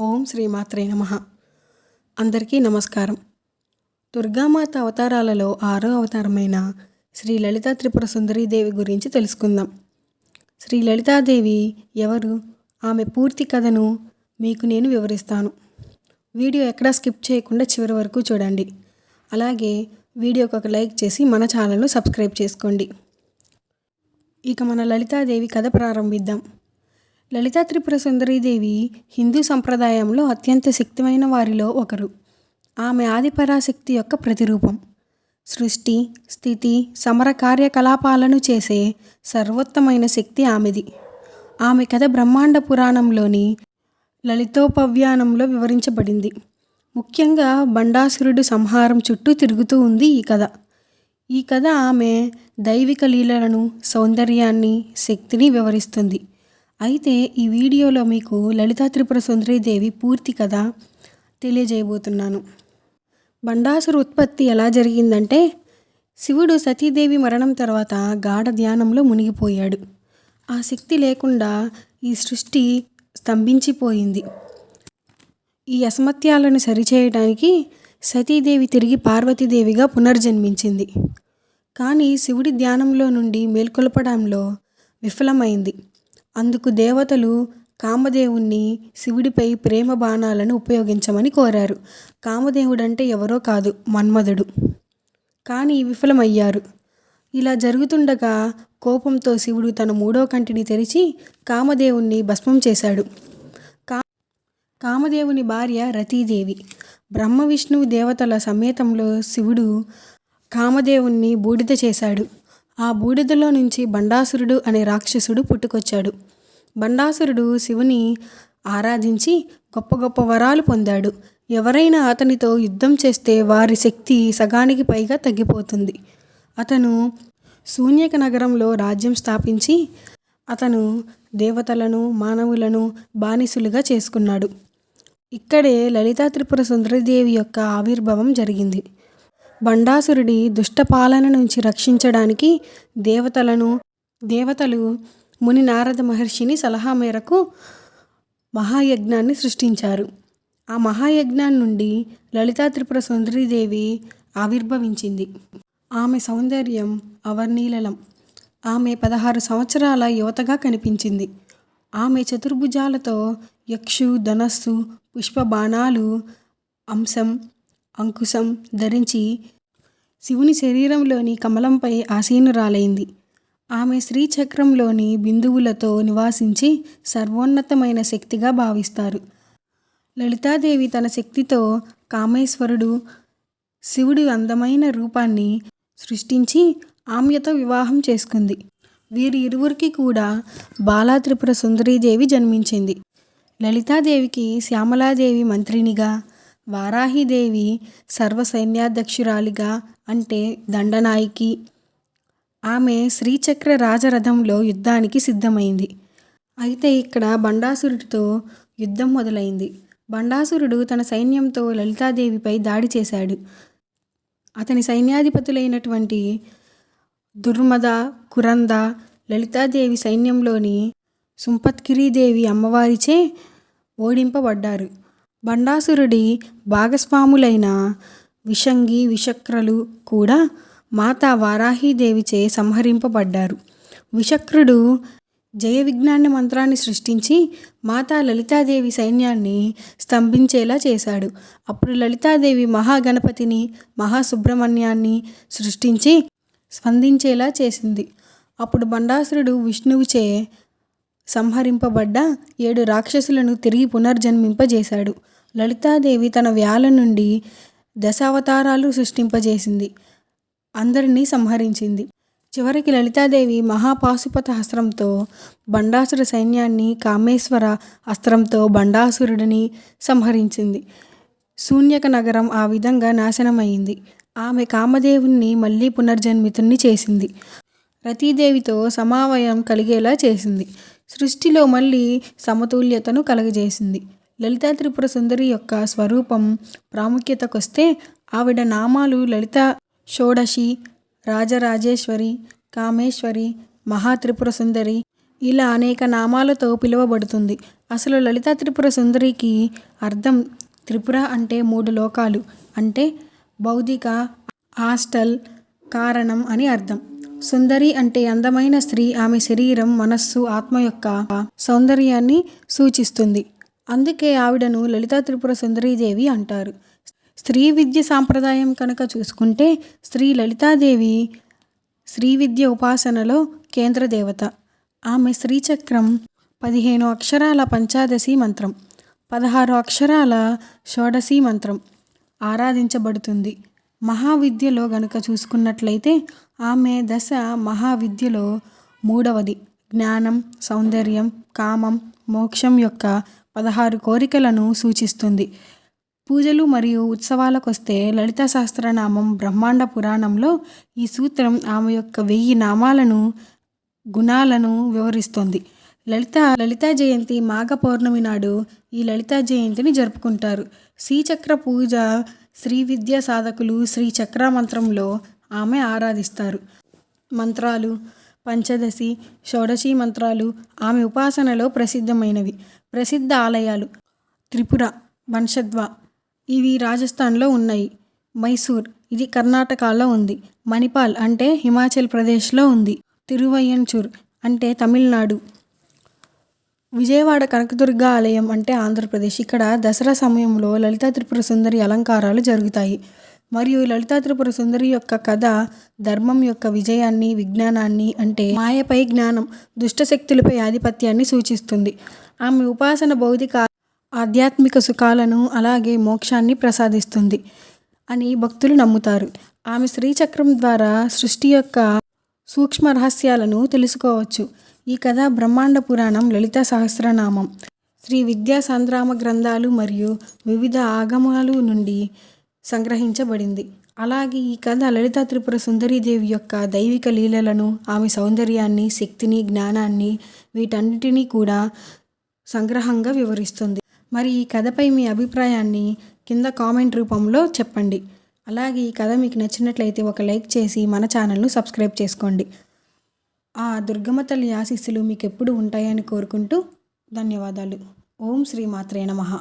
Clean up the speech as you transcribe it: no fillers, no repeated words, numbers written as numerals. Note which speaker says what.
Speaker 1: ఓం శ్రీమాత్రే నమః. అందరికీ నమస్కారం. దుర్గామాత అవతారాలలో 6వ అవతారమైన శ్రీ లలితా త్రిపుర సుందరీదేవి గురించి తెలుసుకుందాం. శ్రీ లలితాదేవి ఎవరు, ఆమె పూర్తి కథను మీకు నేను వివరిస్తాను. వీడియో ఎక్కడా స్కిప్ చేయకుండా చివరి వరకు చూడండి. అలాగే వీడియోకి ఒక లైక్ చేసి మన ఛానల్ను సబ్స్క్రైబ్ చేసుకోండి. ఇక మన లలితాదేవి కథ ప్రారంభిద్దాం. లలితా త్రిపుర సుందరీదేవి హిందూ సంప్రదాయంలో అత్యంత శక్తిమైన వారిలో ఒకరు. ఆమె ఆదిపరాశక్తి యొక్క ప్రతిరూపం. సృష్టి, స్థితి, సమర కార్యకలాపాలను చేసే సర్వోత్తమైన శక్తి ఆమెది. ఆమె కథ బ్రహ్మాండ పురాణంలోని లలితోపవ్యానంలో వివరించబడింది. ముఖ్యంగా బండాసురుడు సంహారం చుట్టూ తిరుగుతూ ఉంది ఈ కథ ఆమె దైవిక లీలలను, సౌందర్యాన్ని, శక్తిని వివరిస్తుంది. అయితే ఈ వీడియోలో మీకు లలితా త్రిపుర సుందరీదేవి పూర్తి కథ తెలియజేయబోతున్నాను. బండాసురు ఉత్పత్తి ఎలా జరిగిందంటే, శివుడు సతీదేవి మరణం తర్వాత గాఢ ధ్యానంలో మునిగిపోయాడు. ఆ శక్తి లేకుండా ఈ సృష్టి స్తంభించిపోయింది. ఈ అసమత్యాలను సరిచేయడానికి సతీదేవి తిరిగి పార్వతీదేవిగా పునర్జన్మించింది. కానీ శివుడి ధ్యానంలో నుండి మేల్కొల్పడంలో విఫలమైంది. అందుకు దేవతలు కామదేవుణ్ణి శివుడిపై ప్రేమ బాణాలను ఉపయోగించమని కోరారు. కామదేవుడంటే ఎవరో కాదు, మన్మధుడు. కానీ విఫలమయ్యారు. ఇలా జరుగుతుండగా కోపంతో శివుడు తన 3వ కంటిని తెరిచి కామదేవుణ్ణి భస్మం చేశాడు. కామదేవుని భార్య రతీదేవి. బ్రహ్మ విష్ణువు దేవతల సమేతంలో శివుడు కామదేవుణ్ణి బూడిద చేశాడు. ఆ బూడిదలో నుంచి బండాసురుడు అనే రాక్షసుడు పుట్టుకొచ్చాడు. బండాసురుడు శివుని ఆరాధించి గొప్ప గొప్ప వరాలు పొందాడు. ఎవరైనా అతనితో యుద్ధం చేస్తే వారి శక్తి సగానికి పైగా తగ్గిపోతుంది. అతను శూన్యక నగరంలో రాజ్యం స్థాపించి అతను దేవతలను, మానవులను బానిసులుగా చేసుకున్నాడు. ఇక్కడే లలితా త్రిపుర సుందరీదేవి యొక్క ఆవిర్భావం జరిగింది. బండాసురుడి దుష్టపాలన నుంచి రక్షించడానికి దేవతలు ముని నారద మహర్షిని సలహా మేరకు మహాయజ్ఞాన్ని సృష్టించారు. ఆ మహాయజ్ఞాన్ని నుండి లలితా త్రిపుర సుందరీదేవి ఆవిర్భవించింది. ఆమె సౌందర్యం అవర్ణీలం. ఆమె 16 సంవత్సరాల యువతగా కనిపించింది. ఆమె చతుర్భుజాలతో యక్షు, ధనస్సు, పుష్ప బాణాలు, అంకుశం ధరించి శివుని శరీరంలోని కమలంపై ఆసీనురాలైంది. ఆమె శ్రీచక్రంలోని బిందువులతో నివాసించి సర్వోన్నతమైన శక్తిగా భావిస్తారు. లలితాదేవి తన శక్తితో కామేశ్వరుడు, శివుడి అందమైన రూపాన్ని సృష్టించి ఆమెతో వివాహం చేసుకుంది. వీరి ఇరువురికి కూడా బాలా త్రిపుర సుందరీదేవి జన్మించింది. లలితాదేవికి శ్యామలాదేవి మంత్రినిగా, వారాహిదేవి సర్వసైన్యాధ్యక్షురాలిగా అంటే దండనాయకి. ఆమె శ్రీచక్ర రాజరథంలో యుద్ధానికి సిద్ధమైంది. అయితే ఇక్కడ బండాసురుడితో యుద్ధం మొదలైంది. బండాసురుడు తన సైన్యంతో లలితాదేవిపై దాడి చేశాడు. అతని సైన్యాధిపతులైనటువంటి దుర్మద, కురంద లలితాదేవి సైన్యంలోని సుంపత్కిరీదేవి అమ్మవారిచే ఓడింపబడ్డారు. బండాసురుడి భాగస్వాములైన విషంగి, విషక్రలు కూడా మాతా వారాహీదేవిచే సంహరింపబడ్డారు. విషక్రుడు జయ విజ్ఞాన మంత్రాన్ని సృష్టించి మాతా లలితాదేవి సైన్యాన్ని స్తంభించేలా చేశాడు. అప్పుడు లలితాదేవి మహాగణపతిని, మహాసుబ్రహ్మణ్యాన్ని సృష్టించి స్పందించేలా చేసింది. అప్పుడు బండాసురుడు విష్ణువుచే సంహరింపబడ్డ 7 రాక్షసులను తిరిగి పునర్జన్మింపజేశాడు. లలితాదేవి తన వ్యాల నుండి దశావతారాలు సృష్టింపజేసింది. అందరినీ సంహరించింది. చివరికి లలితాదేవి మహాపాశుపత అస్త్రంతో బండాసుర సైన్యాన్ని, కామేశ్వర అస్త్రంతో బండాసురుడిని సంహరించింది. శూన్యక నగరం ఆ విధంగా నాశనమైంది. ఆమె కామదేవుణ్ణి మళ్ళీ పునర్జన్మితుణ్ణి చేసింది. రతీదేవితో సమన్వయం కలిగేలా చేసింది. సృష్టిలో మళ్ళీ సమతుల్యతను కలగజేసింది. లలితా త్రిపుర సుందరి యొక్క స్వరూపం ప్రాముఖ్యతకొస్తే ఆవిడ నామాలు లలిత షోడశి, రాజరాజేశ్వరి, కామేశ్వరి, మహాత్రిపుర సుందరి, ఇలా అనేక నామాలతో పిలువబడుతుంది. అసలు లలితా త్రిపుర సుందరికి అర్థం త్రిపుర అంటే 3 లోకాలు అంటే భౌతిక, ఆస్టల్, కారణం అని అర్థం. సుందరి అంటే అందమైన స్త్రీ. ఆమె శరీరం, మనస్సు, ఆత్మ యొక్క సౌందర్యాన్ని సూచిస్తుంది. అందుకే ఆవిడను లలితా త్రిపుర సుందరీదేవి అంటారు. స్త్రీ విద్య సాంప్రదాయం కనుక చూసుకుంటే శ్రీ లలితాదేవి శ్రీ విద్య ఉపాసనలో కేంద్ర దేవత. ఆమె శ్రీచక్రం 15 అక్షరాల పంచాదశి మంత్రం, 16 అక్షరాల షోడశి మంత్రం ఆరాధించబడుతుంది. మహావిద్యలో గనుక చూసుకున్నట్లయితే ఆమె దశ మహావిద్యలో 3వది. జ్ఞానం, సౌందర్యం, కామం, మోక్షం యొక్క 16 కోరికలను సూచిస్తుంది. పూజలు మరియు ఉత్సవాలకొస్తే లలితా సహస్రనామం బ్రహ్మాండ పురాణంలో ఈ సూత్రం ఆమె యొక్క 1000 నామాలను, గుణాలను వివరిస్తుంది. లలితా జయంతి మాఘ పౌర్ణమి నాడు ఈ లలితా జయంతిని జరుపుకుంటారు. శ్రీచక్ర పూజ శ్రీ విద్యా సాధకులు శ్రీచక్ర మంత్రంలో ఆమె ఆరాధిస్తారు. మంత్రాలు పంచదశి, షోడశి మంత్రాలు ఆమె ఉపాసనలో ప్రసిద్ధమైనవి. ప్రసిద్ధ ఆలయాలు త్రిపుర, వంశద్వా ఇవి రాజస్థాన్లో ఉన్నాయి. మైసూర్ ఇది కర్ణాటకలో ఉంది. మణిపాల్ అంటే హిమాచల్ ప్రదేశ్లో ఉంది. తిరువయ్యంచూర్ అంటే తమిళనాడు. విజయవాడ కనకదుర్గ ఆలయం అంటే ఆంధ్రప్రదేశ్. ఇక్కడ దసరా సమయంలో లలితా త్రిపుర సుందరి అలంకారాలు జరుగుతాయి. మరియు లలితా త్రిపుర సుందరి యొక్క కథ ధర్మం యొక్క విజయాన్ని, విజ్ఞానాన్ని అంటే మాయపై జ్ఞానం, దుష్టశక్తులపై ఆధిపత్యాన్ని సూచిస్తుంది. ఆమె ఉపాసన భౌతిక, ఆధ్యాత్మిక సుఖాలను అలాగే మోక్షాన్ని ప్రసాదిస్తుంది అని భక్తులు నమ్ముతారు. ఆమె శ్రీచక్రం ద్వారా సృష్టి యొక్క సూక్ష్మ రహస్యాలను తెలుసుకోవచ్చు. ఈ కథ బ్రహ్మాండ పురాణం, లలితా సహస్రనామం, శ్రీ విద్యా సంగ్రామ గ్రంథాలు మరియు వివిధ ఆగమాలు నుండి సంగ్రహించబడింది. అలాగే ఈ కథ లలితా త్రిపుర సుందరీదేవి యొక్క దైవిక లీలలను, ఆమె సౌందర్యాన్ని, శక్తిని, జ్ఞానాన్ని వీటన్నిటినీ కూడా సంగ్రహంగా వివరిస్తుంది. మరి ఈ కథపై మీ అభిప్రాయాన్ని కింద కామెంట్ రూపంలో చెప్పండి. అలాగే ఈ కథ మీకు నచ్చినట్లయితే ఒక లైక్ చేసి మన ఛానల్ను సబ్స్క్రైబ్ చేసుకోండి. ఆ దుర్గమ్మ తల్లి ఆశీస్సులు మీకు ఎప్పుడు ఉంటాయని కోరుకుంటూ ధన్యవాదాలు. ఓం శ్రీ మాత్రే నమః.